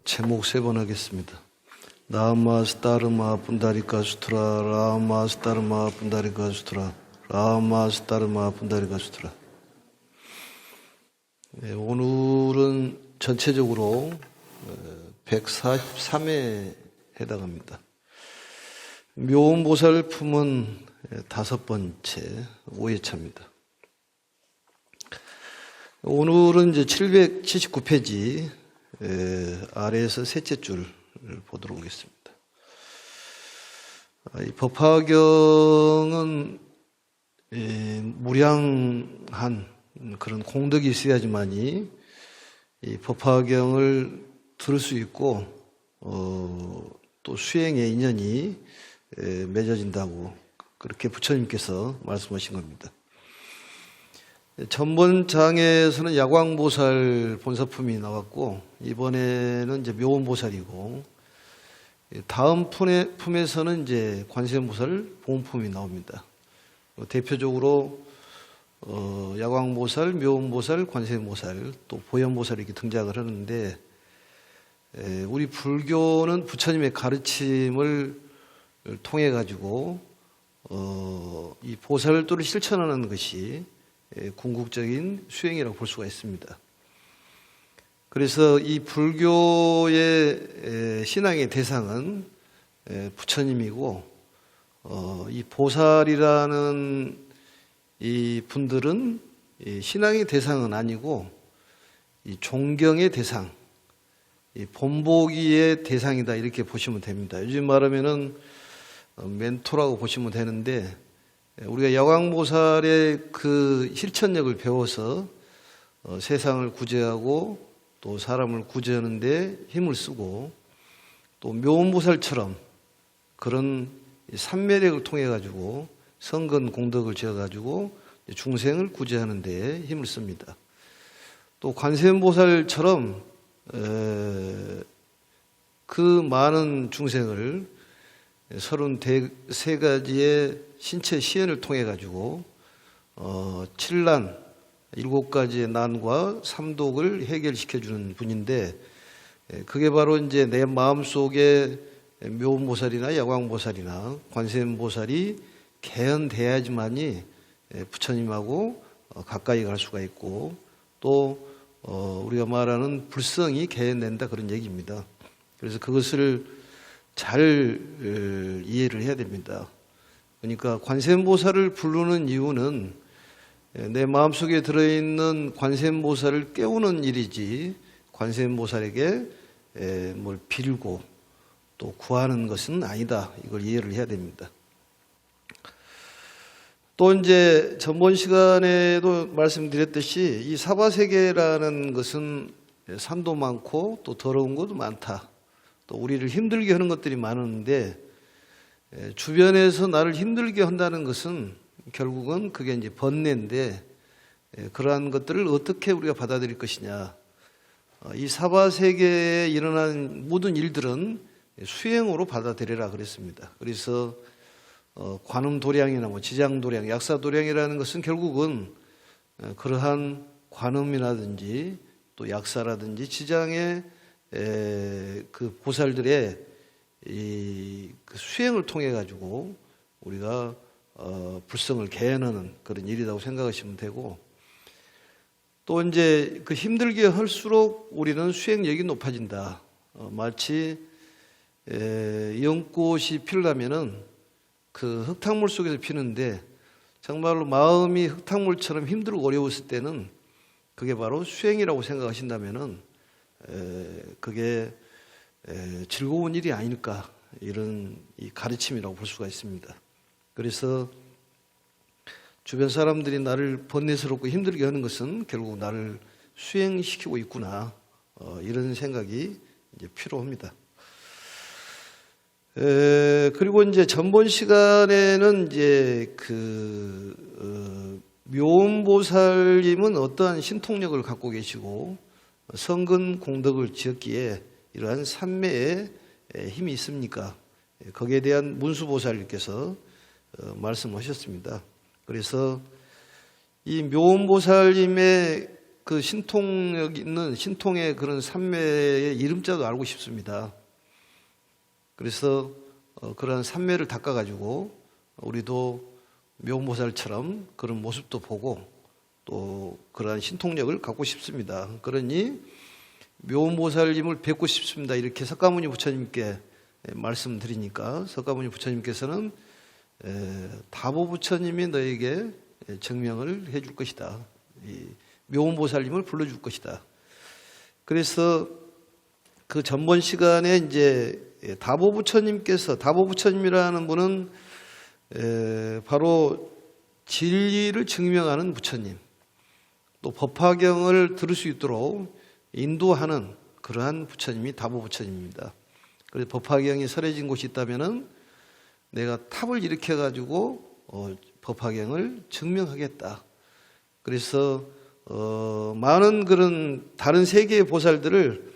제목 3번 하겠습니다. 라마스타르마 분다리카 수트라 라마스타르마 분다리카 수트라 라마스타르마 분다리카 수트라. 오늘은 전체적으로 143회에 해당합니다. 묘원보살 품은 5번째 5회차입니다. 오늘은 이제 779페이지 아래에서 셋째 줄을 보도록 하겠습니다. 이 법화경은 무량한 그런 공덕이 있어야지만이 이 법화경을 들을 수 있고 또 수행의 인연이 맺어진다고 그렇게 부처님께서 말씀하신 겁니다. 전번 장에서는 야광보살 본사품이 나왔고 이번에는 이제 묘원보살이고 다음 품에서는 이제 관세음보살 본품이 나옵니다. 대표적으로 야광보살, 묘원보살, 관세음보살, 또 보현보살이 이렇게 등장을 하는데 우리 불교는 부처님의 가르침을 통해 가지고 이 보살도를 실천하는 것이 궁극적인 수행이라고 볼 수가 있습니다. 그래서 이 불교의 신앙의 대상은 부처님이고 이 보살이라는 이 분들은 신앙의 대상은 아니고 이 존경의 대상, 이 본보기의 대상이다 이렇게 보시면 됩니다. 요즘 말하면은 멘토라고 보시면 되는데 우리가 야광보살의 그 실천력을 배워서 세상을 구제하고 또 사람을 구제하는 데 힘을 쓰고 또 묘원보살처럼 그런 삼매력을 통해 가지고 성근 공덕을 지어 가지고 중생을 구제하는 데 힘을 씁니다. 또 관세음보살처럼 그 많은 중생을 33가지의 신체 시연을 통해 가지고 7난 7가지의 난과 삼독을 해결시켜 주는 분인데 그게 바로 이제 내 마음속에 묘원보살이나 야광보살이나 관세음보살이 개연돼야지만이 부처님하고 가까이 갈 수가 있고 또 우리가 말하는 불성이 개연된다 그런 얘기입니다. 그래서 그것을 잘 이해를 해야 됩니다. 그러니까 관세음보살을 부르는 이유는 내 마음속에 들어있는 관세음보살을 깨우는 일이지 관세음보살에게 뭘 빌고 또 구하는 것은 아니다. 이걸 이해를 해야 됩니다. 또 이제 전번 시간에도 말씀드렸듯이 이 사바세계라는 것은 산도 많고 또 더러운 것도 많다. 또 우리를 힘들게 하는 것들이 많은데 주변에서 나를 힘들게 한다는 것은 결국은 그게 이제 번뇌인데 그러한 것들을 어떻게 우리가 받아들일 것이냐. 이 사바세계에 일어난 모든 일들은 수행으로 받아들여라 그랬습니다. 그래서 관음도량이나 뭐 지장도량, 약사도량이라는 것은 결국은 그러한 관음이라든지 또 약사라든지 지장의 그 보살들의 그 수행을 통해 가지고 우리가 불성을 개연하는 그런 일이라고 생각하시면 되고 또 이제 그 힘들게 할수록 우리는 수행력이 높아진다. 마치 연꽃이 피려면은 그 흙탕물 속에서 피는데 정말로 마음이 흙탕물처럼 힘들고 어려웠을 때는 그게 바로 수행이라고 생각하신다면은 그게 즐거운 일이 아닐까 이런 이 가르침이라고 볼 수가 있습니다. 그래서 주변 사람들이 나를 번뇌스럽고 힘들게 하는 것은 결국 나를 수행시키고 있구나 이런 생각이 이제 필요합니다. 그리고 이제 전번 시간에는 이제 묘원보살님은 어떠한 신통력을 갖고 계시고 성근 공덕을 지었기에 이러한 삼매에 힘이 있습니까? 거기에 대한 문수보살님께서 말씀하셨습니다. 그래서 이 묘원보살님의 그 신통력 있는 신통의 그런 산매의 이름자도 알고 싶습니다. 그래서 그런 산매를 닦아가지고 우리도 묘보살처럼 그런 모습도 보고 또 그러한 신통력을 갖고 싶습니다. 그러니 묘보살님을 뵙고 싶습니다. 이렇게 석가모니 부처님께 말씀드리니까 석가모니 부처님께서는 다보 부처님이 너에게 증명을 해줄 것이다. 묘보살님을 불러줄 것이다. 그래서 그 전번 시간에 이제 다보 부처님이라는 분은 바로 진리를 증명하는 부처님, 또 법화경을 들을 수 있도록 인도하는 그러한 부처님이 다보 부처님입니다. 그래서 법화경이 설해진 곳이 있다면은 내가 탑을 일으켜 가지고 법화경을 증명하겠다. 그래서 많은 그런 다른 세계의 보살들을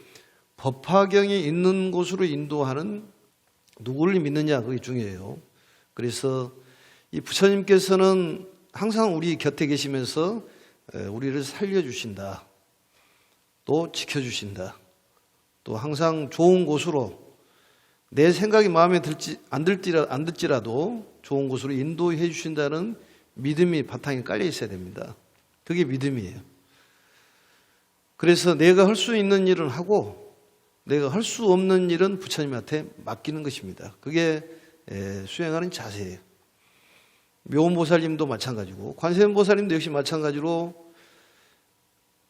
법화경이 있는 곳으로 인도하는 누구를 믿느냐, 그게 중요해요. 그래서 이 부처님께서는 항상 우리 곁에 계시면서 우리를 살려주신다. 또 지켜주신다. 또 항상 좋은 곳으로 내 생각이 마음에 안 들지라도 좋은 곳으로 인도해 주신다는 믿음이 바탕에 깔려 있어야 됩니다. 그게 믿음이에요. 그래서 내가 할 수 있는 일은 하고 내가 할 수 없는 일은 부처님한테 맡기는 것입니다. 그게 수행하는 자세예요. 묘보살님도 마찬가지고 관세음보살님도 역시 마찬가지로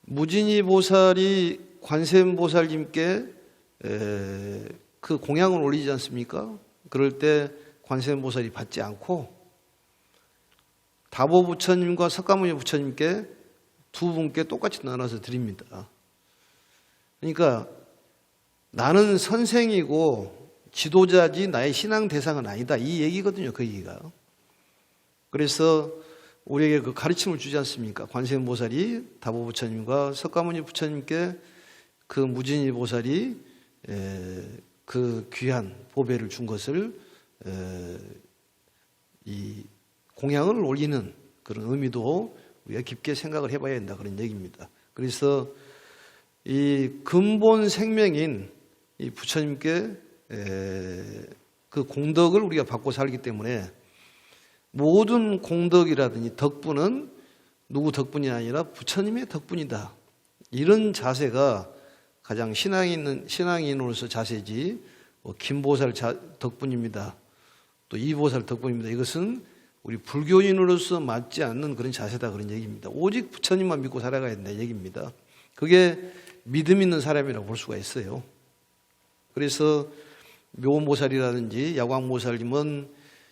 무진이 보살이 관세음보살님께 그 공양을 올리지 않습니까? 그럴 때 관세음보살이 받지 않고 다보 부처님과 석가모니 부처님께 두 분께 똑같이 나눠서 드립니다. 그러니까 나는 선생이고 지도자지 나의 신앙 대상은 아니다. 이 얘기거든요. 그 얘기가. 그래서 우리에게 그 가르침을 주지 않습니까? 관세음보살이 다보 부처님과 석가모니 부처님께 그 무진이 보살이 그 귀한 보배를 준 것을 이 공양을 올리는 그런 의미도 우리가 깊게 생각을 해봐야 된다, 그런 얘기입니다. 그래서 이 근본 생명인 이 부처님께 그 공덕을 우리가 받고 살기 때문에 모든 공덕이라든지 덕분은 누구 덕분이 아니라 부처님의 덕분이다. 이런 자세가 가장 신앙인으로서 자세지, 김보살 덕분입니다. 또 이보살 덕분입니다. 이것은 우리 불교인으로서 맞지 않는 그런 자세다, 그런 얘기입니다. 오직 부처님만 믿고 살아가야 된다 얘기입니다. 그게 믿음 있는 사람이라고 볼 수가 있어요. 그래서 묘보살이라든지 야광보살님은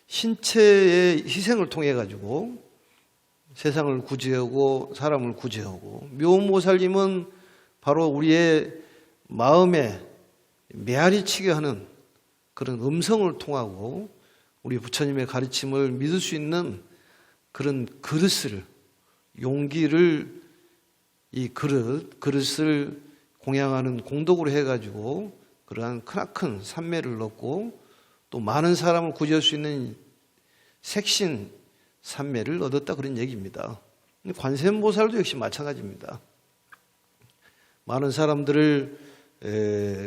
신체의 희생을 통해 가지고 세상을 구제하고 사람을 구제하고, 묘보살님은 바로 우리의 마음에 메아리치게 하는 그런 음성을 통하고 우리 부처님의 가르침을 믿을 수 있는 그런 그릇을, 용기를, 이 그릇을 공양하는 공덕으로 해가지고 그러한 크나큰 산매를 얻고 또 많은 사람을 구제할 수 있는 색신 산매를 얻었다, 그런 얘기입니다. 관세음보살도 역시 마찬가지입니다. 많은 사람들을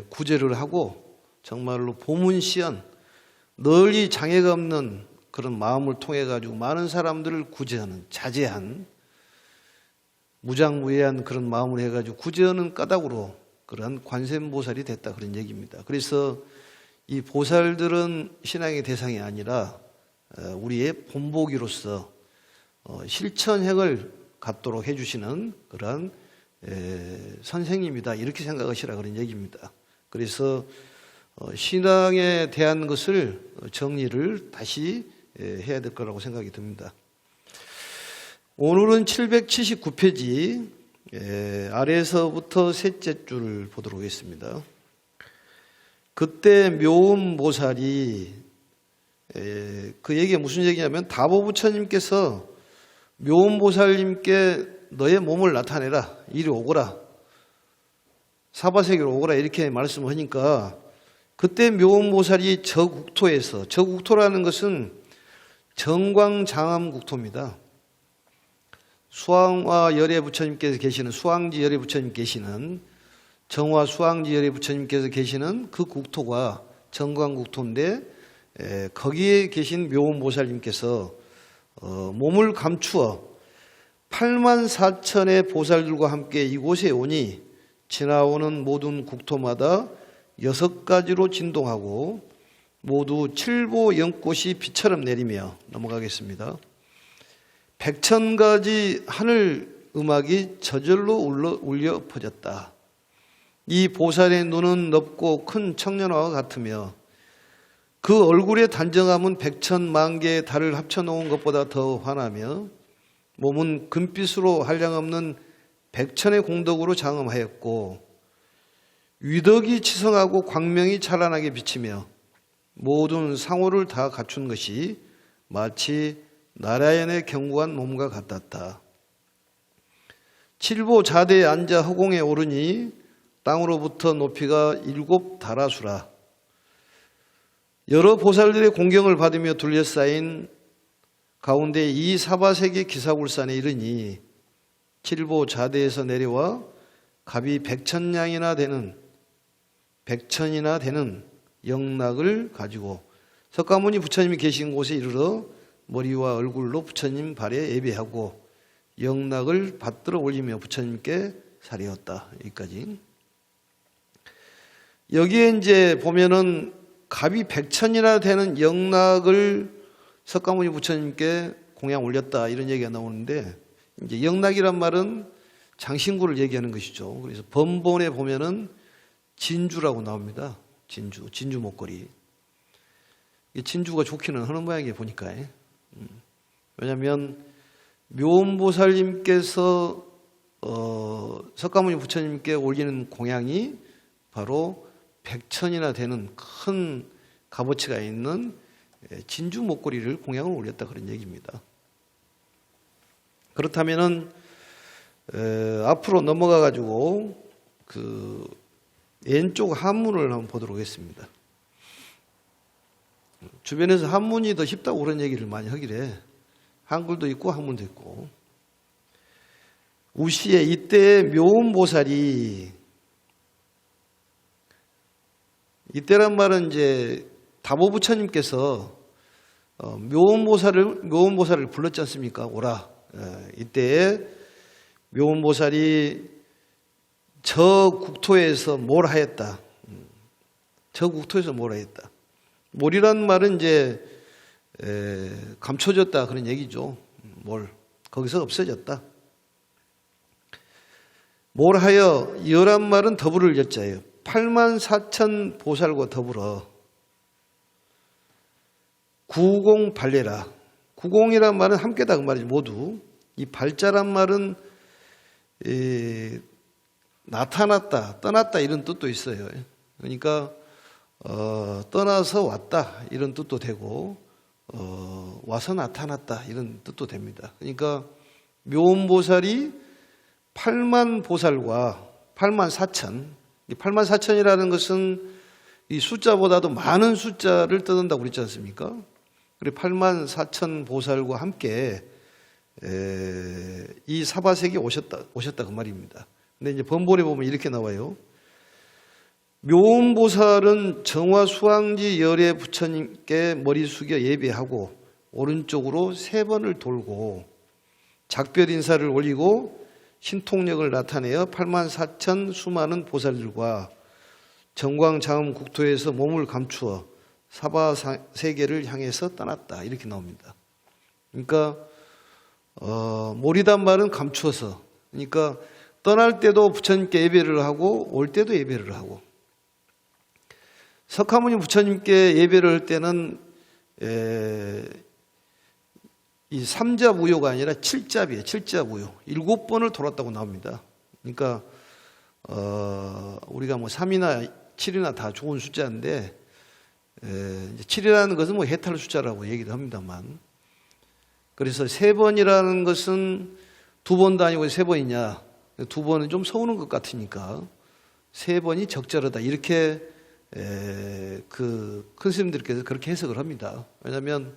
구제를 하고 정말로 보문시연, 널리 장애가 없는 그런 마음을 통해 가지고 많은 사람들을 구제하는, 자제한, 무장무예한 그런 마음을 해가지고 구제하는 까닭으로 그러한 관세음보살이 됐다, 그런 얘기입니다. 그래서 이 보살들은 신앙의 대상이 아니라 우리의 본보기로서 실천행을 갖도록 해주시는 그런 선생님이다, 이렇게 생각하시라, 그런 얘기입니다. 그래서 신앙에 대한 것을 정리를 다시 해야 될 거라고 생각이 듭니다. 오늘은 779페이지 아래에서부터 셋째 줄을 보도록 하겠습니다. 그때 묘음보살이, 그 얘기가 무슨 얘기냐면 다보 부처님께서 묘음보살님께 너의 몸을 나타내라, 이리 오거라, 사바세계로 오거라, 이렇게 말씀을 하니까 그때 묘음보살이 저국토에서, 저국토라는 것은 정광장암국토입니다. 수왕화 열애 부처님께서 계시는 수왕지 열애 부처님 계시는 정화 수왕지 열애 부처님께서 계시는 그 국토가 정광국토인데 거기에 계신 묘원보살님께서 몸을 감추어 84,000의 보살들과 함께 이곳에 오니 지나오는 모든 국토마다 6가지로 진동하고 모두 칠보 연꽃이 비처럼 내리며 넘어가겠습니다. 100,000가지 하늘 음악이 저절로 울려 퍼졌다. 이 보살의 눈은 넓고 큰 청년화와 같으며 그 얼굴의 단정함은 100,000만 개의 달을 합쳐놓은 것보다 더 환하며 몸은 금빛으로 한량없는 100,000의 공덕으로 장엄하였고 위덕이 치성하고 광명이 찬란하게 비치며 모든 상호를 다 갖춘 것이 마치 나라연의 견고한 몸과 같았다. 칠보 자대에 앉아 허공에 오르니 땅으로부터 높이가 7다라수라. 여러 보살들의 공경을 받으며 둘러싸인 가운데 이 사바세계 기사굴산에 이르니 칠보 자대에서 내려와 갑이 100,000량이나 되는 영락을 가지고 석가모니 부처님이 계신 곳에 이르러 머리와 얼굴로 부처님 발에 예배하고 영락을 받들어 올리며 부처님께 사리었다. 여기까지. 여기에 이제 보면은 갑이 100,000이나 되는 영락을 석가모니 부처님께 공양 올렸다 이런 얘기가 나오는데 이제 영락이란 말은 장신구를 얘기하는 것이죠. 그래서 번본에 보면은 진주라고 나옵니다. 진주 목걸이. 진주가 좋기는 하는 모양이에요 보니까. 왜냐하면 묘원보살님께서 석가모니 부처님께 올리는 공양이 바로 100,000이나 되는 큰 값어치가 있는 진주 목걸이를 공양을 올렸다 그런 얘기입니다. 그렇다면은 앞으로 넘어가 가지고 그 왼쪽 한문을 한번 보도록 하겠습니다. 주변에서 한문이 더 쉽다고 그런 얘기를 많이 하길래 한글도 있고 한문도 있고 우시에 이때의 묘원보살이 이때란 말은 이제 다보부처님께서 묘원보살을 불렀지 않습니까? 오라. 이때에 묘원보살이 저 국토에서 뭘 하였다. 저 국토에서 뭘 하였다. 몰이란 말은 이제 감춰졌다 그런 얘기죠. 거기서 없어졌다. 뭘 하여 여란 말은 더불을 여자예요. 84,000 보살과 더불어 구공 발례라. 구공이란 말은 함께다 그 말이죠. 모두 이 발자란 말은 나타났다, 떠났다 이런 뜻도 있어요. 그러니까 떠나서 왔다 이런 뜻도 되고 와서 나타났다 이런 뜻도 됩니다. 그러니까 묘원보살이 8만 보살과 84,000 이 84,000이라는 것은 이 숫자보다도 많은 숫자를 떠난다고 그랬지 않습니까? 그리고 84,000 보살과 함께 이 사바세계에 오셨다 그 말입니다. 근데 이제 번본에 보면 이렇게 나와요. 묘원보살은 정화 수왕지 열애 부처님께 머리 숙여 예배하고 오른쪽으로 3번을 돌고 작별 인사를 올리고 신통력을 나타내어 84,000 수많은 보살들과 정광장엄 국토에서 몸을 감추어 사바세계를 향해서 떠났다 이렇게 나옵니다. 그러니까 몰이단 말은 감추어서 그러니까 떠날 때도 부처님께 예배를 하고 올 때도 예배를 하고 석가모니 부처님께 예배를 할 때는 이 삼자무효가 아니라 칠잡이에요. 칠자무효. 7번을 돌았다고 나옵니다. 그러니까 우리가 뭐 3이나 7이나 다 좋은 숫자인데 7이라는 것은 뭐 해탈 숫자라고 얘기를 합니다만 그래서 3번이라는 것은 2번도 아니고 3번이냐 2번은 좀 서우는 것 같으니까 3번이 적절하다 이렇게 그 큰 스님들께서 그렇게 해석을 합니다. 왜냐하면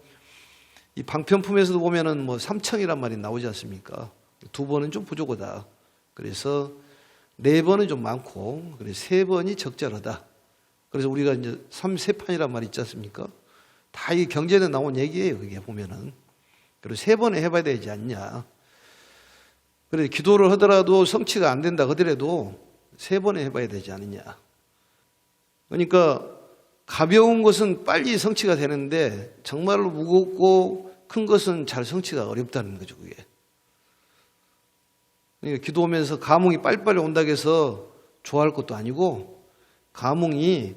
이 방편품에서도 보면은 뭐 삼청이란 말이 나오지 않습니까? 2번은 좀 부족하다. 그래서 4번은 좀 많고, 그래서 3번이 적절하다. 그래서 우리가 이제 3세판이란 말이 있지 않습니까? 다 이 경전에 나온 얘기예요, 그게 보면은. 그리고 3번에 해봐야 되지 않냐. 그래서 기도를 하더라도 성취가 안 된다 하더라도 3번에 해봐야 되지 않느냐. 그러니까 가벼운 것은 빨리 성취가 되는데 정말로 무겁고 큰 것은 잘 성취가 어렵다는 거죠, 그게. 그러니까 기도하면서 감흥이 빨리빨리 온다고 해서 좋아할 것도 아니고, 감흥이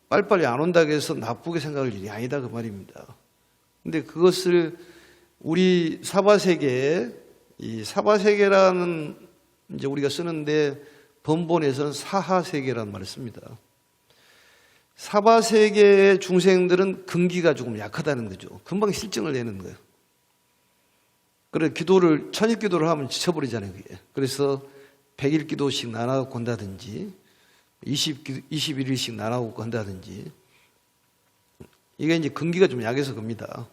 빨리빨리 안 온다고 해서 나쁘게 생각할 일이 아니다, 그 말입니다. 근데 그것을 우리 사바세계에, 이 사바세계라는 이제 우리가 쓰는데 번본에서는 사하세계라는 말을 씁니다. 사바세계의 중생들은 근기가 조금 약하다는 거죠. 금방 실증을 내는 거예요. 그래, 기도를, 천일 기도를 하면 지쳐버리잖아요, 그게. 그래서 100일 기도씩 나눠갖고 한다든지, 21일씩 나눠갖고 한다든지, 이게 이제 근기가 좀 약해서 그럽니다.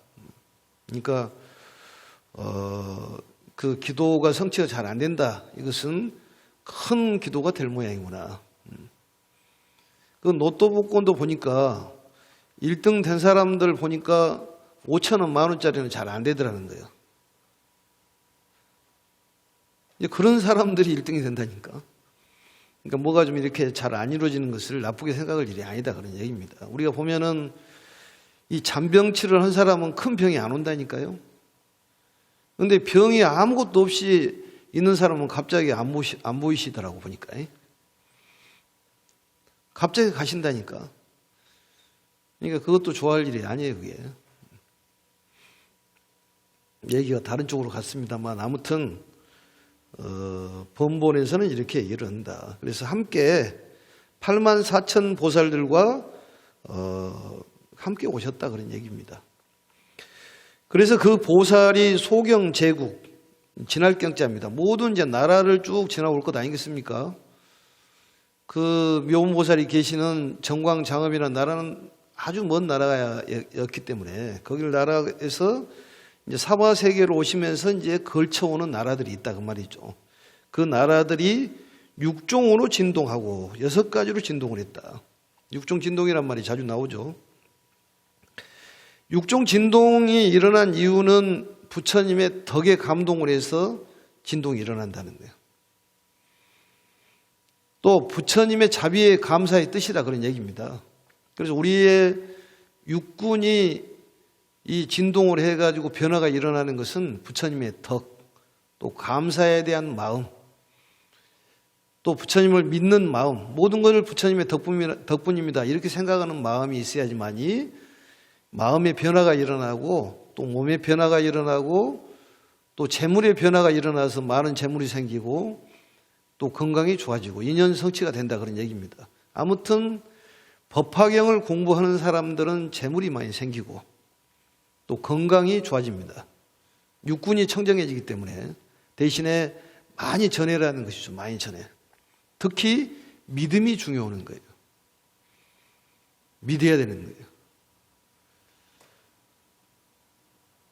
그러니까, 그 기도가 성취가 잘 안 된다. 이것은 큰 기도가 될 모양이구나. 그 로또 복권도 보니까 1등 된 사람들 보니까 5,000원, 10,000원짜리는 잘 안 되더라는 거예요. 이제 그런 사람들이 1등이 된다니까. 그러니까 뭐가 좀 이렇게 잘 안 이루어지는 것을 나쁘게 생각할 일이 아니다, 그런 얘기입니다. 우리가 보면은 이 잔병치를 한 사람은 큰 병이 안 온다니까요. 그런데 병이 아무것도 없이 있는 사람은 갑자기 안 보이시더라고, 보니까. 갑자기 가신다니까. 그러니까 그것도 좋아할 일이 아니에요, 그게. 얘기가 다른 쪽으로 갔습니다만, 아무튼 번본에서는 이렇게 얘기를 한다. 그래서 함께 84,000 보살들과 함께 오셨다, 그런 얘기입니다. 그래서 그 보살이 소경 제국, 지날 경자입니다. 모든 이제 나라를 쭉 지나올 것 아니겠습니까? 그 묘보살이 계시는 정광장엄이라는 나라는 아주 먼 나라였기 때문에 거기를 나라에서 이제 사바세계로 오시면서 이제 걸쳐오는 나라들이 있다, 그 말이죠. 그 나라들이 육종으로 진동하고 6가지로 진동을 했다. 육종 진동이란 말이 자주 나오죠. 육종 진동이 일어난 이유는 부처님의 덕에 감동을 해서 진동이 일어난다는 거예요. 또 부처님의 자비에 감사의 뜻이다, 그런 얘기입니다. 그래서 우리의 육군이 이 진동을 해가지고 변화가 일어나는 것은 부처님의 덕, 또 감사에 대한 마음, 또 부처님을 믿는 마음, 모든 것을 부처님의 덕분입니다. 이렇게 생각하는 마음이 있어야지만이 마음의 변화가 일어나고, 또 몸의 변화가 일어나고, 또 재물의 변화가 일어나서 많은 재물이 생기고, 또 건강이 좋아지고 인연 성취가 된다, 그런 얘기입니다. 아무튼 법화경을 공부하는 사람들은 재물이 많이 생기고 또 건강이 좋아집니다. 육군이 청정해지기 때문에 대신에 많이 전해라는 것이죠. 많이 전해. 특히 믿음이 중요한 거예요. 믿어야 되는 거예요.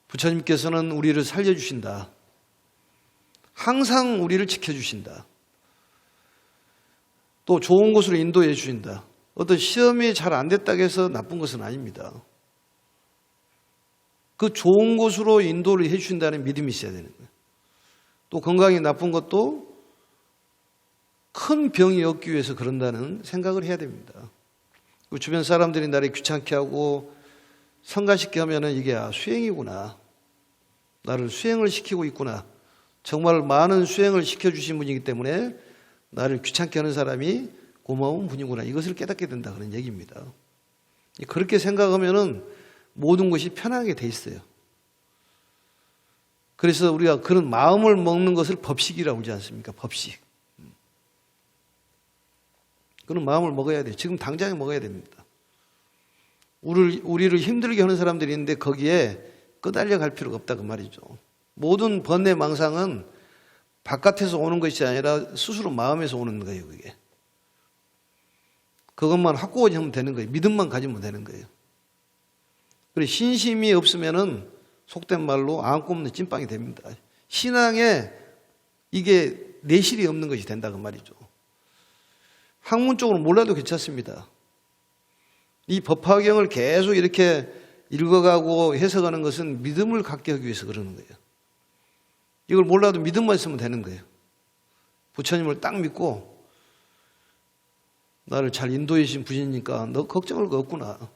부처님께서는 우리를 살려주신다. 항상 우리를 지켜주신다. 또 좋은 곳으로 인도해 주신다. 어떤 시험이 잘 안 됐다고 해서 나쁜 것은 아닙니다. 그 좋은 곳으로 인도를 해 주신다는 믿음이 있어야 되는 거예요. 또 건강이 나쁜 것도 큰 병이 없기 위해서 그런다는 생각을 해야 됩니다. 주변 사람들이 나를 귀찮게 하고 성가시게 하면은 이게 수행이구나. 나를 수행을 시키고 있구나. 정말 많은 수행을 시켜주신 분이기 때문에 나를 귀찮게 하는 사람이 고마운 분이구나. 이것을 깨닫게 된다, 그런 얘기입니다. 그렇게 생각하면은 모든 것이 편하게 돼 있어요. 그래서 우리가 그런 마음을 먹는 것을 법식이라고 하지 않습니까? 법식. 그런 마음을 먹어야 돼요. 지금 당장에 먹어야 됩니다. 우리를 힘들게 하는 사람들이 있는데 거기에 끄달려 갈 필요가 없다, 그 말이죠. 모든 번뇌 망상은 바깥에서 오는 것이 아니라 스스로 마음에서 오는 거예요, 그게. 그것만 확고하게 하면 되는 거예요. 믿음만 가지면 되는 거예요. 그리고 신심이 없으면은 속된 말로 안고 없는 찐빵이 됩니다. 신앙에 이게 내실이 없는 것이 된다 그 말이죠. 학문 쪽으로 몰라도 괜찮습니다. 이 법화경을 계속 이렇게 읽어가고 해석하는 것은 믿음을 갖게 하기 위해서 그러는 거예요. 이걸 몰라도 믿음만 있으면 되는 거예요. 부처님을 딱 믿고 나를 잘 인도해 주신 분이니까 너 걱정할 거 없구나.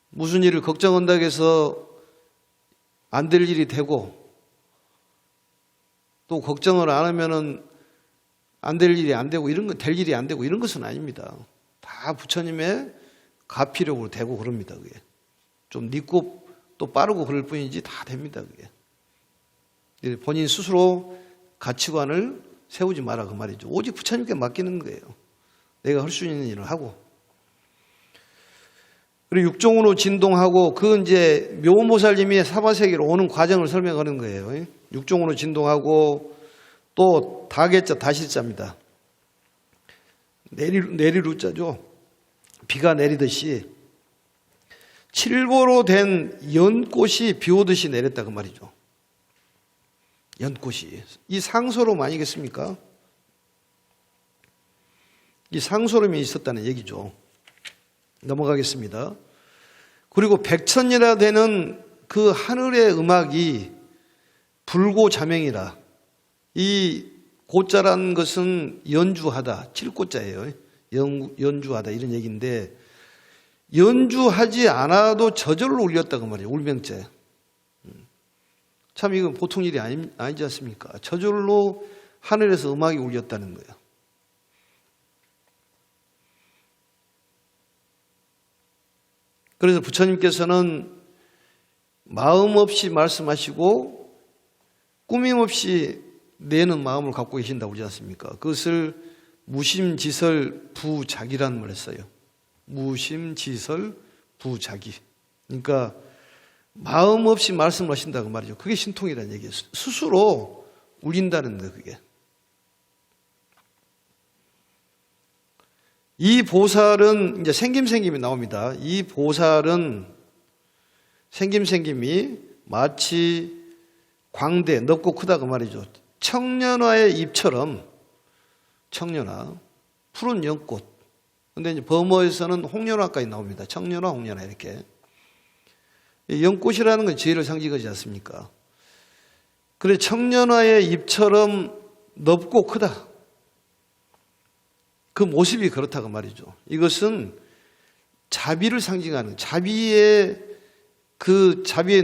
무슨 일을 걱정한다고 해서 안 될 일이 되고 또 걱정을 안 하면은 안 될 일이 안 되고 이런 거 될 일이 안 되고 이런 것은 아닙니다. 다 부처님의 가피력으로 되고 그럽니다. 그게 좀 늦고 또 빠르고 그럴 뿐이지 다 됩니다. 그게 본인 스스로 가치관을 세우지 마라 그 말이죠. 오직 부처님께 맡기는 거예요. 내가 할 수 있는 일을 하고. 그리고 육종으로 진동하고 그 이제 묘보살님이 사바세계로 오는 과정을 설명하는 거예요. 육종으로 진동하고 또 다개자 다실자입니다. 내리루자죠. 비가 내리듯이 칠보로 된 연꽃이 비 오듯이 내렸다 그 말이죠. 연꽃이. 이 상소름 아니겠습니까? 이 상소름이 있었다는 얘기죠. 넘어가겠습니다. 그리고 백천이라 되는 그 하늘의 음악이 불고자명이라. 이 고자라는 것은 연주하다, 칠고자예요. 연주하다 이런 얘기인데 연주하지 않아도 저절로 울렸다고 말이에요. 울명자. 참 이건 보통 일이 아니지 않습니까? 저절로 하늘에서 음악이 울렸다는 거예요. 그래서 부처님께서는 마음 없이 말씀하시고 꾸밈 없이 내는 마음을 갖고 계신다고 그러지 않습니까? 그것을 무심지설 부자기라는 말을 했어요. 무심지설 부자기. 그러니까 마음 없이 말씀을 하신다고 말이죠. 그게 신통이라는 얘기예요. 스스로 울린다는 거예요. 그게. 이 보살은 이제 생김이 나옵니다. 이 보살은 생김이 마치 광대, 넓고 크다 그 말이죠. 청년화의 잎처럼 청년화, 푸른 연꽃. 근데 이제 범어에서는 홍련화까지 나옵니다. 청년화, 홍련화 이렇게. 연꽃이라는 건 지혜를 상징하지 않습니까? 그래 청년화의 잎처럼 넓고 크다. 그 모습이 그렇다고 말이죠. 이것은 자비를 상징하는 자비의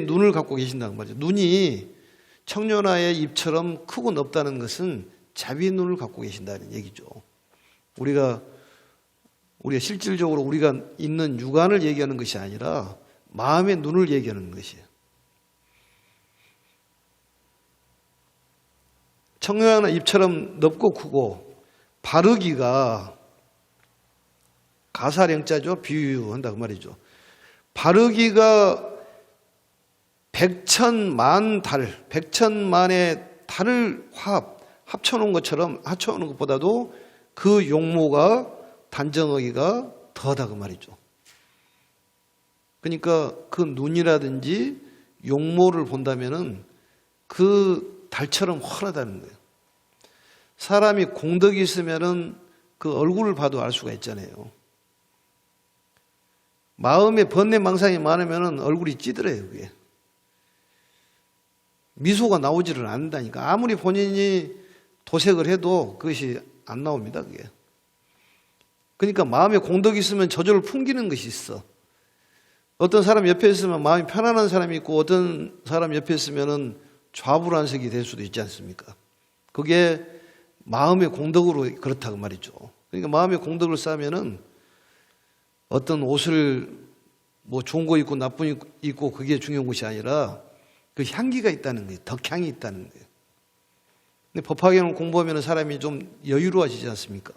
눈을 갖고 계신다고 말이죠. 눈이 청년화의 잎처럼 크고 넓다는 것은 자비의 눈을 갖고 계신다는 얘기죠. 우리가 실질적으로 우리가 있는 육안을 얘기하는 것이 아니라 마음의 눈을 얘기하는 것이에요. 청년화 잎처럼 넓고 크고 바르기가 가사령자죠. 비유한다고 말이죠. 바르기가 백천만 백천만의 달을 합쳐놓은 것보다도 그 용모가 단정하기가 더하다 그 말이죠. 그러니까 그 눈이라든지 용모를 본다면은 그 달처럼 환하다는 거예요. 사람이 공덕이 있으면은 그 얼굴을 봐도 알 수가 있잖아요. 마음에 번뇌망상이 많으면은 얼굴이 찌들어요, 그게. 미소가 나오지를 않는다니까. 아무리 본인이 도색을 해도 그것이 안 나옵니다, 그게. 그러니까 마음에 공덕이 있으면 저절로 풍기는 것이 있어. 어떤 사람 옆에 있으면 마음이 편안한 사람이 있고 어떤 사람 옆에 있으면은 좌불안석이 될 수도 있지 않습니까? 그게 마음의 공덕으로 그렇다고 말이죠. 그러니까 마음의 공덕을 쌓으면은 어떤 옷을 뭐 좋은 거 입고 나쁜 거 입고 그게 중요한 것이 아니라 그 향기가 있다는 거예요. 덕향이 있다는 거예요. 근데 법화경을 공부하면 사람이 좀 여유로워지지 않습니까?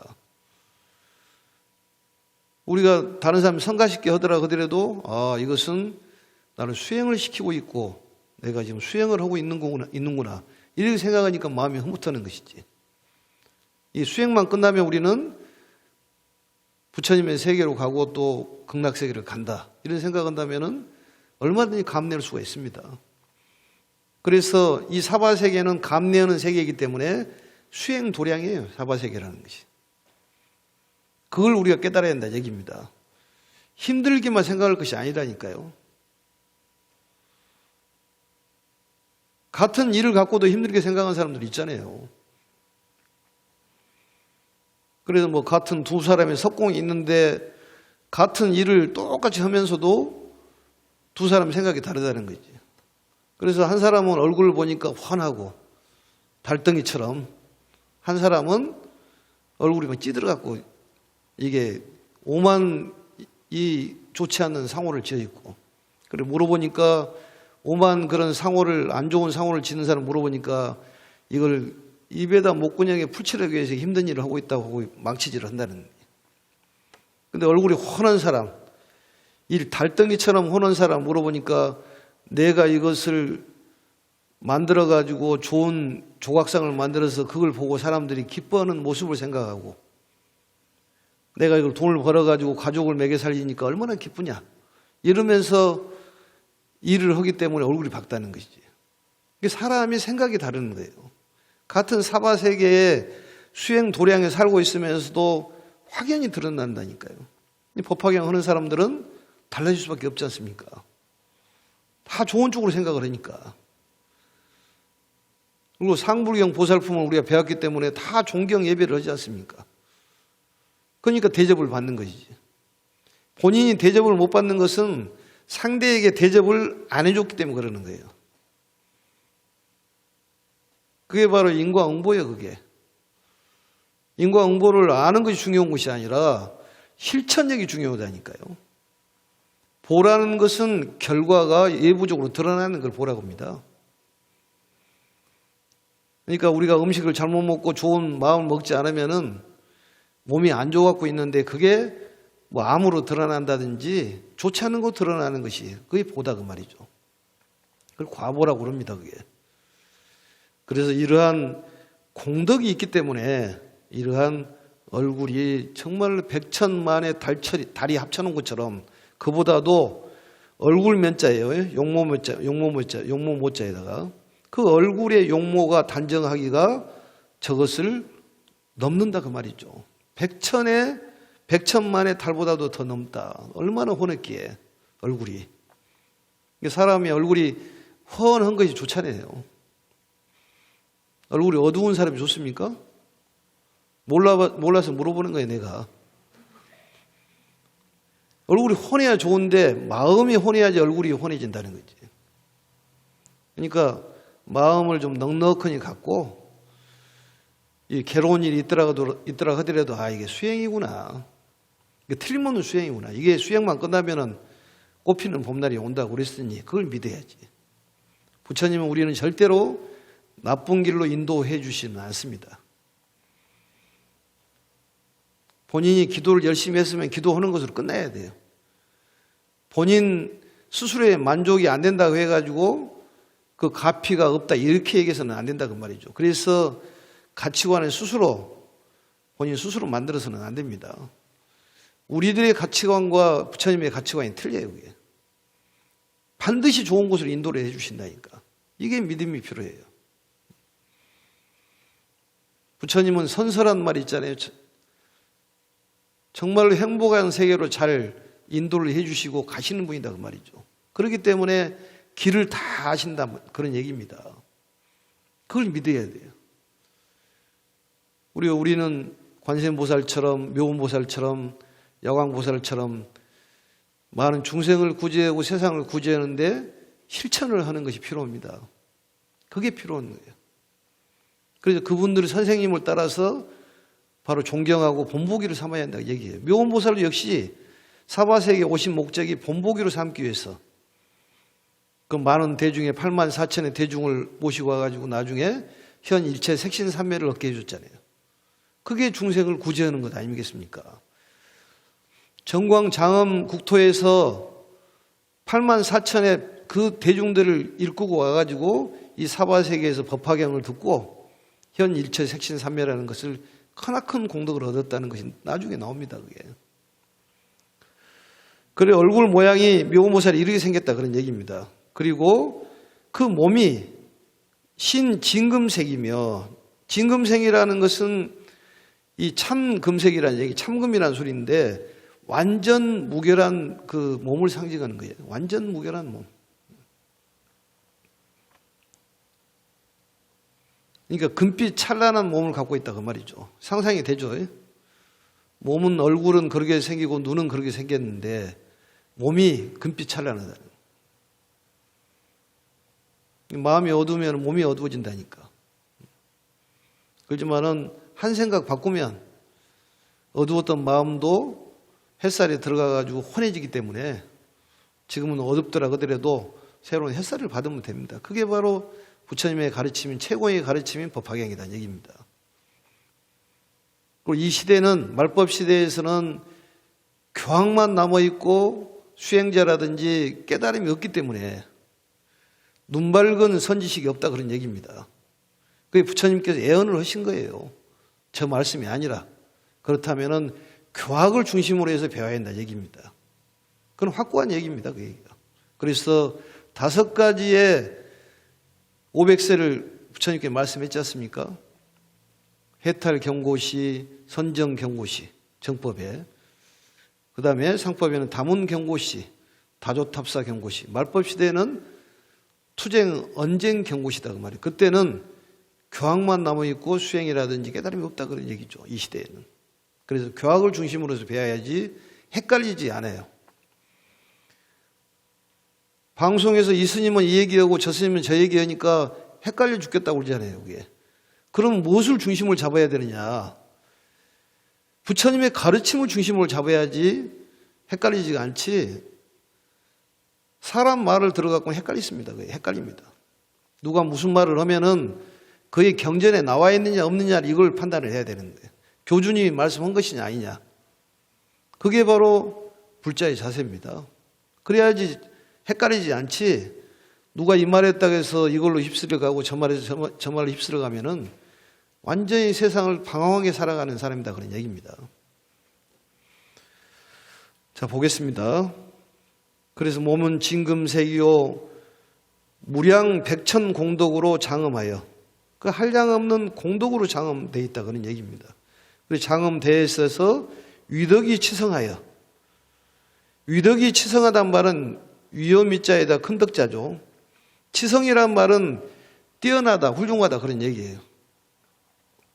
우리가 다른 사람이 성가시켜 하더라도 이것은 나를 수행을 시키고 있고 내가 지금 수행을 하고 있는구나 이렇게 생각하니까 마음이 흐뭇하는 것이지. 이 수행만 끝나면 우리는 부처님의 세계로 가고 또 극락세계를 간다 이런 생각한다면은 얼마든지 감낼 수가 있습니다. 그래서 이 사바세계는 감내하는 세계이기 때문에 수행도량이에요. 사바세계라는 것이. 그걸 우리가 깨달아야 한다 얘기입니다. 힘들기만 생각할 것이 아니라니까요. 같은 일을 갖고도 힘들게 생각하는 사람들 있잖아요. 그래서 뭐 같은 두 사람의 석공이 있는데 같은 일을 똑같이 하면서도 두 사람 생각이 다르다는 거지. 그래서 한 사람은 얼굴을 보니까 환하고 달덩이처럼, 한 사람은 얼굴이 막 찌들어갖고 이게 오만 이 좋지 않는 상호를 지어 있고, 그래 물어보니까 오만 그런 상호를, 안 좋은 상호를 지는 사람 물어보니까 이걸 입에다 목구멍에 풀칠하기 위해서 힘든 일을 하고 있다고 하고 망치질을 한다는 거예요. 근데 얼굴이 훤한 사람, 이 달덩이처럼 훤한 사람 물어보니까 내가 이것을 만들어 가지고 좋은 조각상을 만들어서 그걸 보고 사람들이 기뻐하는 모습을 생각하고, 내가 이걸 돈을 벌어 가지고 가족을 먹여 살리니까 얼마나 기쁘냐 이러면서 일을 하기 때문에 얼굴이 밝다는 것이지. 사람이 생각이 다른 거예요. 같은 사바세계의 수행 도량에 살고 있으면서도 확연히 드러난다니까요. 법화경 하는 사람들은 달라질 수밖에 없지 않습니까? 다 좋은 쪽으로 생각을 하니까. 그리고 상불경 보살품을 우리가 배웠기 때문에 다 존경 예배를 하지 않습니까? 그러니까 대접을 받는 것이지. 본인이 대접을 못 받는 것은 상대에게 대접을 안 해줬기 때문에 그러는 거예요. 그게 바로 인과응보예요. 그게 인과응보를 아는 것이 중요한 것이 아니라 실천력이 중요하다니까요. 보라는 것은 결과가 예부적으로 드러나는 걸 보라고 합니다. 그러니까 우리가 음식을 잘못 먹고 좋은 마음을 먹지 않으면은 몸이 안 좋아갖고 있는데 그게 뭐 암으로 드러난다든지 좋지 않은 거 드러나는 것이 그게 보다 그 말이죠. 그걸 과보라고 그럽니다. 그게. 그래서 이러한 공덕이 있기 때문에 이러한 얼굴이 정말 백천만의 달이 합쳐놓은 것처럼, 그보다도 얼굴 면자예요. 용모 모자에다가 그 얼굴의 용모가 단정하기가 저것을 넘는다 그 말이죠. 백천만의 달보다도 더 넘다. 얼마나 훤했기에 얼굴이. 사람이 얼굴이 훤한 것이 좋잖아요. 얼굴이 어두운 사람이 좋습니까? 몰라서 물어보는 거예요, 내가. 얼굴이 훤해야 좋은데 마음이 훤해야지 얼굴이 훤해진다는 거지. 그러니까 마음을 좀 넉넉하니 갖고, 이 괴로운 일이 있더라 하더라도 이게 수행이구나. 이게 틀림없는 수행이구나. 이게 수행만 끝나면은 꽃피는 봄날이 온다고 그랬으니 그걸 믿어야지. 부처님은 우리는 절대로 나쁜 길로 인도해 주시는 않습니다. 본인이 기도를 열심히 했으면 기도하는 것으로 끝나야 돼요. 본인 스스로의 만족이 안 된다고 해가지고 그 가피가 없다 이렇게 얘기해서는 안 된다 그 말이죠. 그래서 가치관을 본인 스스로 만들어서는 안 됩니다. 우리들의 가치관과 부처님의 가치관이 틀려요. 그게. 반드시 좋은 곳으로 인도를 해 주신다니까. 이게 믿음이 필요해요. 부처님은 선설한 말 있잖아요. 정말로 행복한 세계로 잘 인도를 해 주시고 가시는 분이다 그 말이죠. 그렇기 때문에 길을 다 아신다 그런 얘기입니다. 그걸 믿어야 돼요. 우리는 관세음보살처럼 묘음보살처럼 야광보살처럼 많은 중생을 구제하고 세상을 구제하는데 실천을 하는 것이 필요합니다. 그게 필요한 거예요. 그래서 그분들의 선생님을 따라서 바로 존경하고 본보기를 삼아야 한다고 얘기해요. 묘음보살도 역시 사바세계에 오신 목적이 본보기로 삼기 위해서 그 많은 대중의 8만 4천의 대중을 모시고 와가지고 나중에 현 일체 색신삼매를 얻게 해줬잖아요. 그게 중생을 구제하는 것 아니겠습니까? 정광장엄 국토에서 8만 4천의 그 대중들을 일구고 와가지고 이 사바세계에서 법화경을 듣고 현 일체 색신삼매라는 것을 크나큰 공덕을 얻었다는 것이 나중에 나옵니다. 그게. 그래 얼굴 모양이 묘음보살이 이렇게 생겼다 그런 얘기입니다. 그리고 그 몸이 신진금색이며, 진금색이라는 것은 이 참금색이라는 얘기, 참금이라는 소리인데 완전 무결한 그 몸을 상징하는 거예요. 완전 무결한 몸. 그러니까 금빛 찬란한 몸을 갖고 있다 그 말이죠. 상상이 되죠. 몸은, 얼굴은 그렇게 생기고 눈은 그렇게 생겼는데 몸이 금빛 찬란하다. 마음이 어두우면 몸이 어두워진다니까. 그렇지만은 한 생각 바꾸면 어두웠던 마음도 햇살에 들어가가지고 환해지기 때문에 지금은 어둡더라 하더라도 새로운 햇살을 받으면 됩니다. 그게 바로 부처님의 가르침인, 최고의 가르침인 법화경이라는 얘기입니다. 그리고 이 시대는, 말법 시대에서는 교학만 남아있고 수행자라든지 깨달음이 없기 때문에 눈 밝은 선지식이 없다 그런 얘기입니다. 그게 부처님께서 예언을 하신 거예요. 저 말씀이 아니라. 그렇다면은 교학을 중심으로 해서 배워야 한다 얘기입니다. 그건 확고한 얘기입니다. 그 얘기가. 그래서 5가지의 500세를 부처님께 말씀했지 않습니까? 해탈 경고시, 선정 경고시, 정법에. 그 다음에 상법에는 다문 경고시, 다조탑사 경고시. 말법 시대에는 투쟁, 언쟁 경고시다 그 말이에요. 그때는 교학만 남아있고 수행이라든지 깨달음이 없다 그런 얘기죠. 이 시대에는. 그래서 교학을 중심으로 해서 배워야지 헷갈리지 않아요. 방송에서 이 스님은 이 얘기하고 저 스님은 저 얘기하니까 헷갈려 죽겠다고 그러잖아요. 그게. 그럼 무엇을 중심을 잡아야 되느냐? 부처님의 가르침을 중심으로 잡아야지 헷갈리지가 않지. 사람 말을 들어갖고 헷갈리십니다. 그게 헷갈립니다. 누가 무슨 말을 하면은 그의 경전에 나와 있느냐 없느냐 이걸 판단을 해야 되는데 교주님이 말씀한 것이냐 아니냐. 그게 바로 불자의 자세입니다. 그래야지 헷갈리지 않지. 누가 이 말했다고 해서 이걸로 휩쓸려 가고 저 말에서 저 말로 휩쓸려 가면은 완전히 세상을 방황하게 살아가는 사람이다 그런 얘기입니다. 자, 보겠습니다. 그래서 몸은 진금색이요 무량 백천 공덕으로 장엄하여, 그 한량 없는 공덕으로 장엄되어 있다 그런 얘기입니다. 그래서 장엄되어 있어서 위덕이 치성하여, 위덕이 치성하단 말은 위엄이자에다 큰 덕자죠. 치성이란 말은 뛰어나다, 훌륭하다 그런 얘기예요.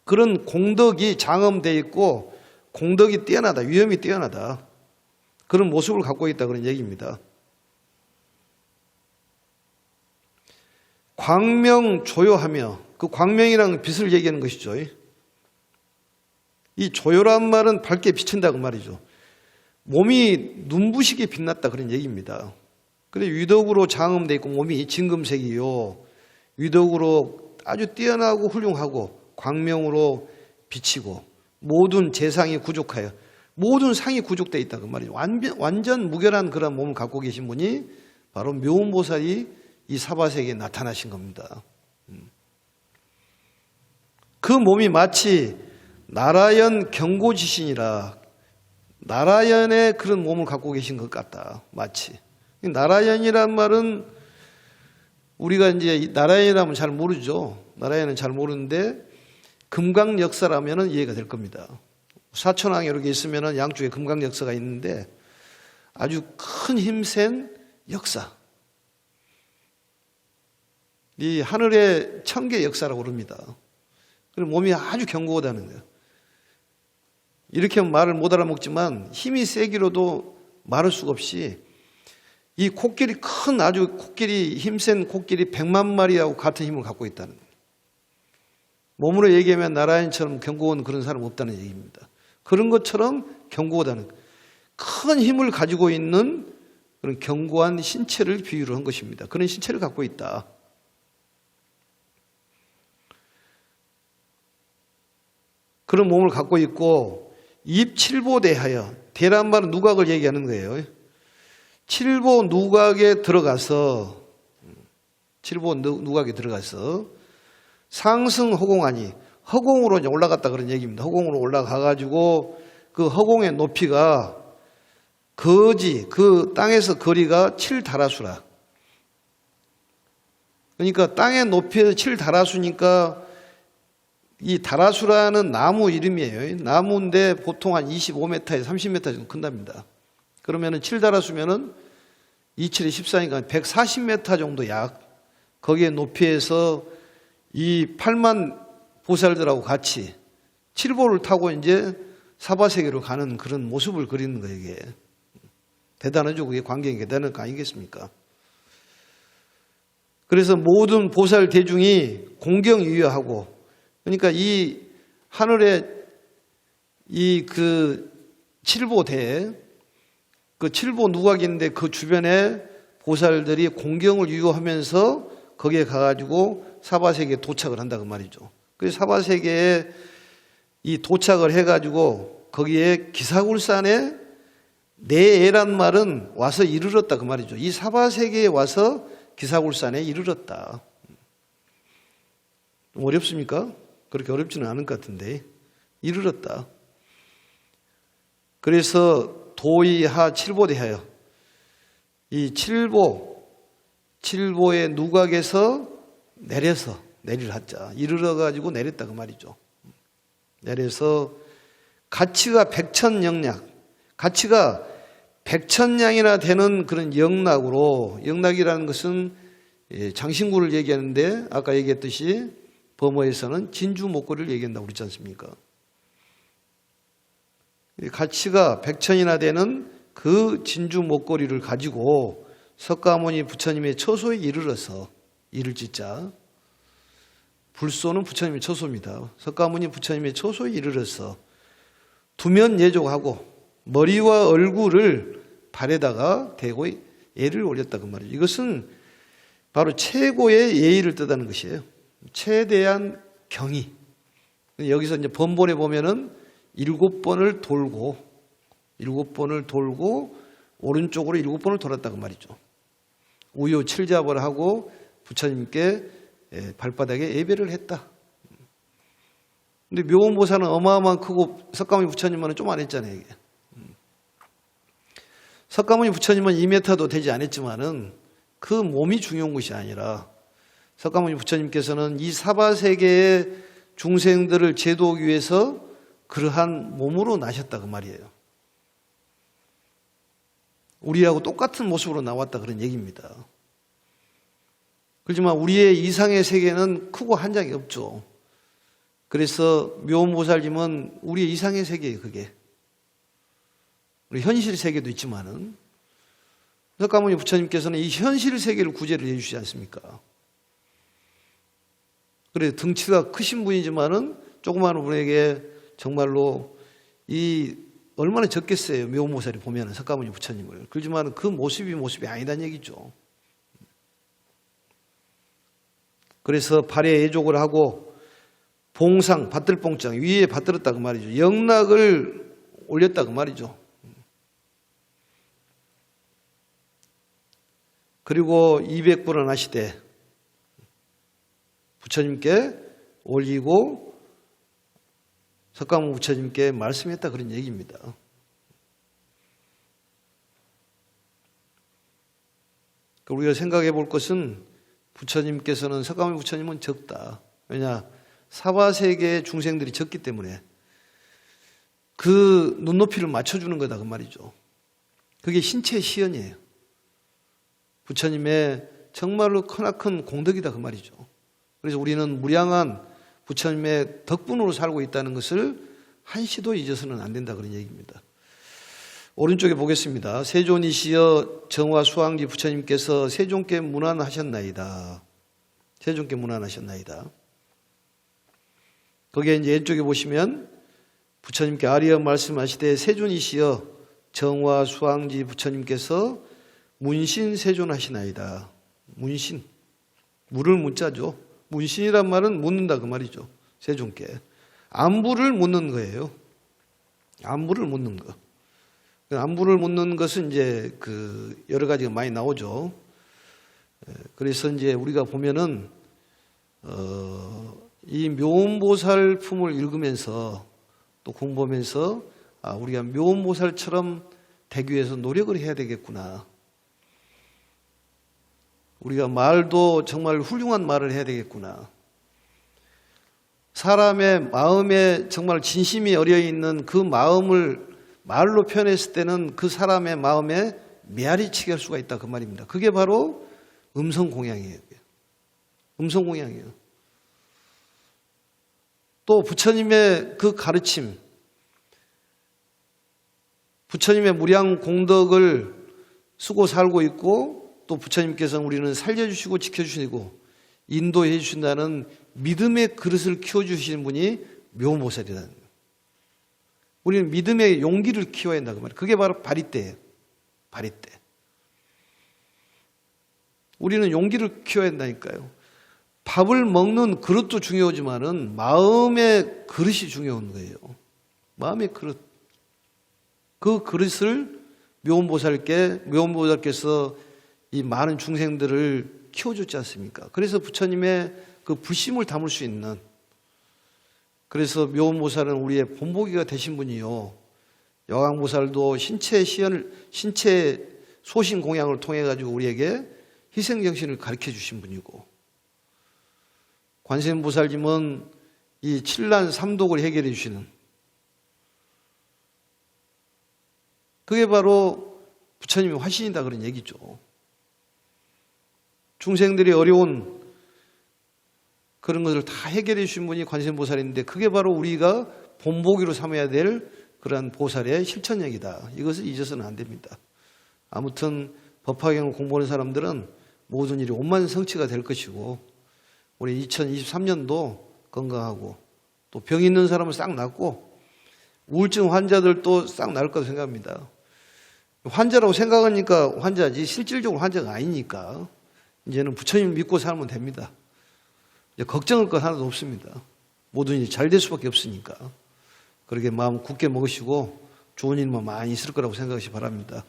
그런 공덕이 장엄되어 있고 공덕이 뛰어나다, 위엄이 뛰어나다 그런 모습을 갖고 있다 그런 얘기입니다. 광명 조요하며, 그 광명이랑 빛을 얘기하는 것이죠. 이 조요란 말은 밝게 비친다고 말이죠. 몸이 눈부시게 빛났다 그런 얘기입니다. 그래서 위덕으로 장엄되어 있고 몸이 진금색이요 위덕으로 아주 뛰어나고 훌륭하고 광명으로 비치고 모든 재상이 구족하여, 모든 상이 구족되어 있다 그 말이죠. 완전 무결한 그런 몸을 갖고 계신 분이 바로 묘운보살이 이 사바세계에 나타나신 겁니다. 그 몸이 마치 나라연 경고지신이라, 나라연의 그런 몸을 갖고 계신 것 같다. 마치. 나라연이란 말은 우리가 이제 나라연이라면 잘 모르죠. 나라연은 잘 모르는데 금강역사라면 이해가 될 겁니다. 사천왕 이렇게 있으면 양쪽에 금강역사가 있는데 아주 큰 힘센 역사. 이 하늘의 천개 역사라고 그럽니다. 그리고 몸이 아주 견고하다는 거예요. 이렇게 하면 말을 못 알아먹지만 힘이 세기로도 말할 수가 없이 이 코끼리, 큰 아주 코끼리, 힘센 코끼리 100만 마리하고 같은 힘을 갖고 있다는 거예요. 몸으로 얘기하면 나라인처럼 견고한 그런 사람 없다는 얘기입니다. 그런 것처럼 견고하다는 거예요. 큰 힘을 가지고 있는 그런 견고한 신체를 비유를 한 것입니다. 그런 신체를 갖고 있다. 그런 몸을 갖고 있고 입칠보대하여, 대란 말은 누각을 얘기하는 거예요. 칠보 누각에 들어가서, 칠보 누각에 들어가서 상승 허공하니, 허공으로 이제 올라갔다 그런 얘기입니다. 허공으로 올라가가지고 그 허공의 높이가 거지, 그 땅에서 거리가 7다라수라. 그러니까 땅의 높이에서 7다라수니까 이 다라수라는 나무 이름이에요. 나무인데 보통 한 25m에서 30m 정도 큰답니다. 그러면은 7다라수면은 27에 14니까 140m 정도 약 거기에 높이에서 이 8만 보살들하고 같이 7보를 타고 이제 사바세계로 가는 그런 모습을 그리는 거예요. 이게 대단하죠. 그게 광경이 대단한 거 아니겠습니까? 그래서 모든 보살 대중이 공경유효하고, 그러니까 이 하늘에 이 그 칠보대에 그 칠보 누각인데 그 주변에 보살들이 공경을 유효하면서 거기에 가가지고 사바세계에 도착을 한다 그 말이죠. 그래서 사바세계에 이 도착을 해가지고 거기에 기사굴산에 내애란 말은 와서 이르렀다 그 말이죠. 이 사바세계에 와서 기사굴산에 이르렀다. 어렵습니까? 그렇게 어렵지는 않은 것 같은데 이르렀다. 그래서 도이하 칠보대하여 이 칠보의 누각에서 내려서 내릴 하자 이르러 가지고 내렸다 그 말이죠. 내려서 가치가 백천영락, 가치가 백천냥이나 되는 그런 영락으로, 영락이라는 것은 장신구를 얘기하는데 아까 얘기했듯이 범어에서는 진주 목걸이를 얘기한다고 그랬지 않습니까? 가치가 백천이나 되는 그 진주 목걸이를 가지고 석가모니 부처님의 처소에 이르러서, 이를 짓자 불소는 부처님의 처소입니다. 석가모니 부처님의 처소에 이르러서 두면 예족하고 머리와 얼굴을 발에다가 대고 예를 올렸다 그 말이죠. 이것은 바로 최고의 예의를 뜻하는 것이에요. 최대한 경의. 여기서 이제 번본에 보면은 7번을 돌고 오른쪽으로 7번을 돌았다 그 말이죠. 우유 7잡을 하고 부처님께 발바닥에 예배를 했다. 근데 묘원보살은 어마어마한 크고 석가모니 부처님은 좀 안 했잖아요. 이게. 석가모니 부처님은 2m도 되지 않았지만은 그 몸이 중요한 것이 아니라 석가모니 부처님께서는 이 사바세계의 중생들을 제도하기 위해서 그러한 몸으로 나셨다 그 말이에요. 우리하고 똑같은 모습으로 나왔다 그런 얘기입니다. 그렇지만 우리의 이상의 세계는 크고 한 장이 없죠. 그래서 묘원보살님은 우리의 이상의 세계예요. 그게 우리 현실 세계도 있지만은 석가모니 부처님께서는 이 현실 세계를 구제를 해주시지 않습니까? 그래서 등치가 크신 분이지만은 조그마한 분에게 정말로 이 얼마나 적겠어요. 묘원보살이 보면은 석가모니 부처님을. 그렇지만 그 모습이 아니다는 얘기죠. 그래서 발에 예족을 하고 봉상, 받들봉장 위에 받들었다 그 말이죠. 영락을 올렸다 그 말이죠. 그리고 200불을 하시되 부처님께 올리고 석가모니 부처님께 말씀했다 그런 얘기입니다. 우리가 생각해 볼 것은 부처님께서는 석가모니 부처님은 적다. 왜냐? 사바세계의 중생들이 적기 때문에 그 눈높이를 맞춰주는 거다 그 말이죠. 그게 신체의 시연이에요. 부처님의 정말로 크나큰 공덕이다 그 말이죠. 그래서 우리는 무량한 부처님의 덕분으로 살고 있다는 것을 한시도 잊어서는 안 된다 그런 얘기입니다. 오른쪽에 보겠습니다. 세존이시여 정화 수왕지 부처님께서 세존께 문안하셨나이다. 세존께 문안하셨나이다. 거기에 이제 왼쪽에 보시면 부처님께 아리어 말씀하시되 세존이시여 정화 수왕지 부처님께서 문신 세존하시나이다. 문신. 물을 문자죠. 문신이란 말은 묻는다 그 말이죠. 세존께. 안부를 묻는 거예요. 안부를 묻는 거. 안부를 묻는 것은 이제 그 여러 가지가 많이 나오죠. 그래서 이제 우리가 보면은 이 묘원보살품을 읽으면서 또 공부하면서 우리가 묘원보살처럼 되기 위해서 노력을 해야 되겠구나. 우리가 말도 정말 훌륭한 말을 해야 되겠구나. 사람의 마음에 정말 진심이 어려 있는 그 마음을 말로 표현했을 때는 그 사람의 마음에 메아리치게 할 수가 있다, 그 말입니다. 그게 바로 음성공양이에요. 음성공양이에요. 또 부처님의 그 가르침, 부처님의 무량 공덕을 쓰고 살고 있고, 또 부처님께서 우리는 살려주시고 지켜주시고 인도해 주신다는 믿음의 그릇을 키워주시는 분이 묘보살이라는 거예요. 우리는 믿음의 용기를 키워야 한다, 그 말이에요. 그게 바로 바리떼예요. 바리떼. 우리는 용기를 키워야 한다니까요. 밥을 먹는 그릇도 중요하지만은 마음의 그릇이 중요한 거예요. 마음의 그릇. 그 그릇을 묘원보살께서 이 많은 중생들을 키워줬지 않습니까? 그래서 부처님의 그 부심을 담을 수 있는, 그래서 묘원보살은 우리의 본보기가 되신 분이요. 여강보살도 신체 소신 공양을 통해 가지고 우리에게 희생정신을 가르쳐 주신 분이고, 관세음보살님은 이 칠난 삼독을 해결해 주시는, 그게 바로 부처님의 화신이다, 그런 얘기죠. 중생들이 어려운 그런 것을 다 해결해 주신 분이 관세음보살인데, 그게 바로 우리가 본보기로 삼아야 될 그러한 보살의 실천력이다. 이것을 잊어서는 안 됩니다. 아무튼 법화경을 공부하는 사람들은 모든 일이 원만성취가 될 것이고, 우리 2023년도 건강하고, 또 병 있는 사람은 싹 낫고, 우울증 환자들도 싹 나을 거라고 생각합니다. 환자라고 생각하니까 환자지 실질적으로 환자가 아니니까 이제는 부처님 믿고 살면 됩니다. 이제 걱정할 것 하나도 없습니다. 모든 일이 잘 될 수밖에 없으니까. 그렇게 마음 굳게 먹으시고 좋은 일만 많이 있을 거라고 생각하시 바랍니다.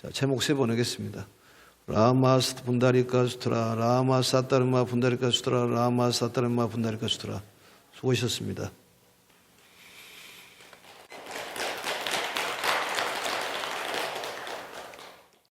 자, 제목 3번 하겠습니다. 라마스 분다리카 수트라, 라마 사타르마 분다리카 수트라, 라마 사타르마 분다리카 수트라. 수고하셨습니다.